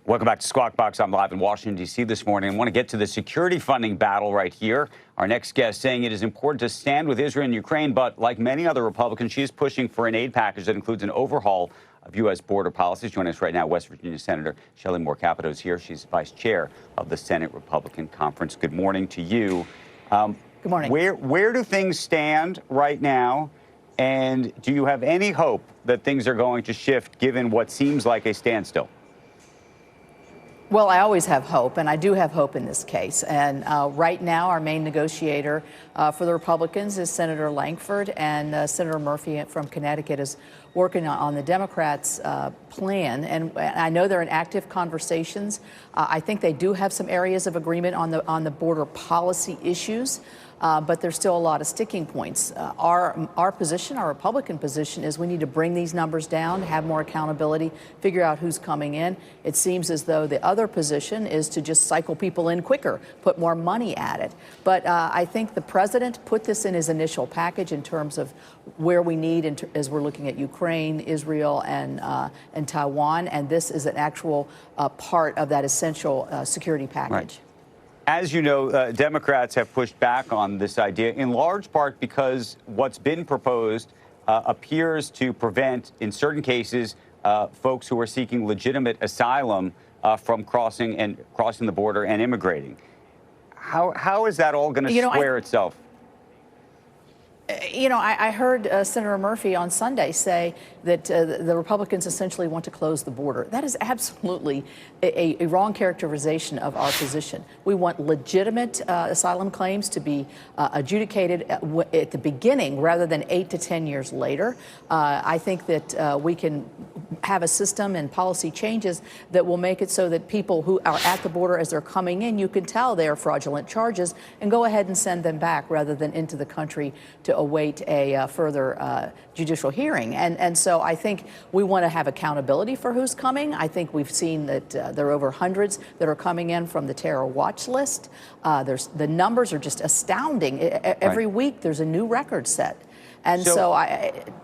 Welcome back to Squawk Box. I'm live in Washington, D.C. this morning. I want to get to the security funding battle right here. Our next guest saying it is important to stand with Israel and Ukraine, but like many other Republicans, she is pushing for an aid package that includes an overhaul of U.S. border policies. Joining us right now, West Virginia Senator Shelley Moore Capito is here. She's vice chair of the Senate Republican Conference. Good morning to you. Good morning. Where do things stand right now? And do you have any hope that things are going to shift given what seems like a standstill? Well, I always have hope, and I do have hope in this case. And right now, our main negotiator for the Republicans is Senator Lankford, and Senator Murphy from Connecticut is working on the Democrats' plan. And I know they're in active conversations. I think they do have some areas of agreement on the border policy issues. But there's still a lot of sticking points. Our position, our Republican position, is we need to bring these numbers down, have more accountability, figure out who's coming in. It seems as though the other position is to just cycle people in quicker, put more money at it. But I think the president put this in his initial package in terms of where we need as we're looking at Ukraine, Israel, and Taiwan. And this is an actual part of that essential security package. Right. As you know, Democrats have pushed back on this idea in large part because what's been proposed appears to prevent, in certain cases, folks who are seeking legitimate asylum from crossing the border and immigrating. How is that all going to square itself? You know, I heard Senator Murphy on Sunday say that the Republicans essentially want to close the border. That is absolutely a wrong characterization of our position. We want legitimate asylum claims to be adjudicated at the beginning rather than 8 to 10 years later. I think that we can have a system and policy changes that will make it so that people who are at the border as they're coming in, you can tell they are fraudulent charges and go ahead and send them back rather than into the country to await a further judicial hearing. And so I think we want to have accountability for who's coming. I think we've seen that there are over hundreds that are coming in from the terror watch list. The numbers are just astounding. Every week there's a new record set. And so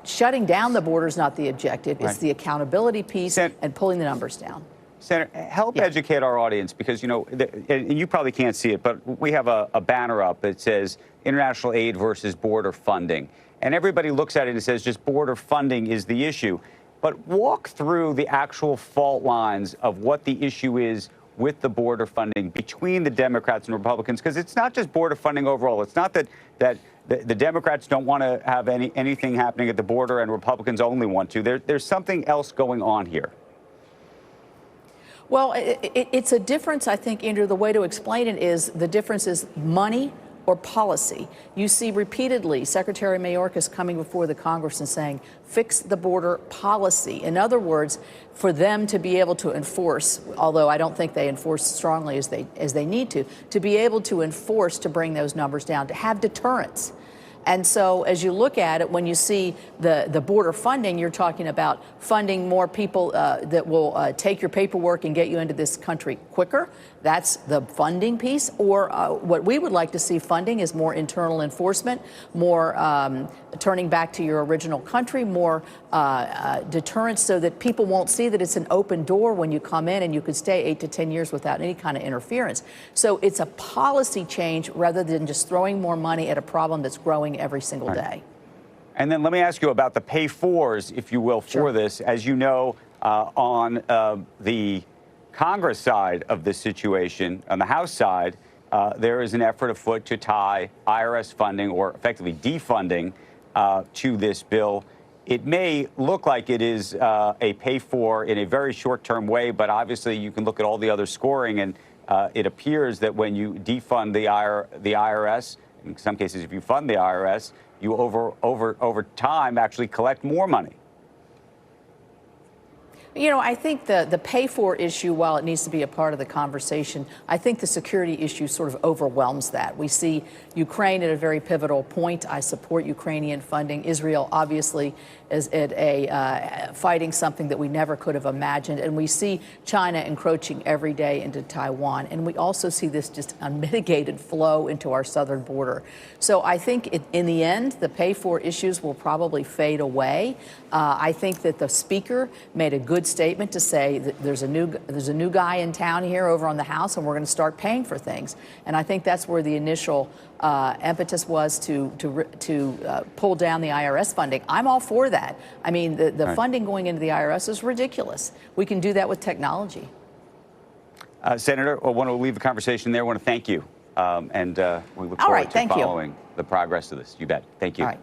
shutting down the border is not the objective. It's the accountability piece and pulling the numbers down. Senator, help educate our audience because, you know, and you probably can't see it, but we have a banner up that says international aid versus border funding. And everybody looks at it and says just border funding is the issue. But walk through the actual fault lines of what the issue is with the border funding between the Democrats and Republicans, because it's not just border funding overall. It's not that the Democrats don't want to have anything happening at the border and Republicans only want to. There's something else going on here. Well, it's a difference, I think, Andrew. The way to explain it is the difference is money or policy. You see repeatedly Secretary Mayorkas coming before the Congress and saying, fix the border policy. In other words, for them to be able to enforce, although I don't think they enforce strongly as they need to be able to enforce to bring those numbers down, to have deterrence. And so as you look at it, when you see the border funding, you're talking about funding more people that will take your paperwork and get you into this country quicker. That's the funding piece. Or what we would like to see funding is more internal enforcement, more turning back to your original country, more deterrence so that people won't see that it's an open door when you come in and you could stay 8 to 10 years without any kind of interference. So it's a policy change rather than just throwing more money at a problem that's growing every single day. And then let me ask you about the pay-fors, if you will, for this. As you know, on the Congress side of this situation, on the House side, there is an effort afoot to tie IRS funding or effectively defunding to this bill. It may look like it is a pay-for in a very short-term way, but obviously you can look at all the other scoring, and it appears that when you defund the IRS, in some cases, if you fund the IRS, you over time actually collect more money. You know, I think the pay-for issue, while it needs to be a part of the conversation, I think the security issue sort of overwhelms that. We see Ukraine at a very pivotal point. I support Ukrainian funding. Israel, obviously, is at fighting something that we never could have imagined. And we see China encroaching every day into Taiwan. And we also see this just unmitigated flow into our southern border. So I think in the end, the pay-for issues will probably fade away. I think that the speaker made a good good statement to say that there's a new guy in town here over on the House, and we're going to start paying for things. And I think that's where the initial impetus was to pull down the IRS funding. I'm all for that. I mean, the funding going into the IRS is ridiculous. We can do that with technology. Senator, I want to leave the conversation there. I want to thank you. And we look All forward right, to thank you. following the progress of this. You bet. Thank you. All right.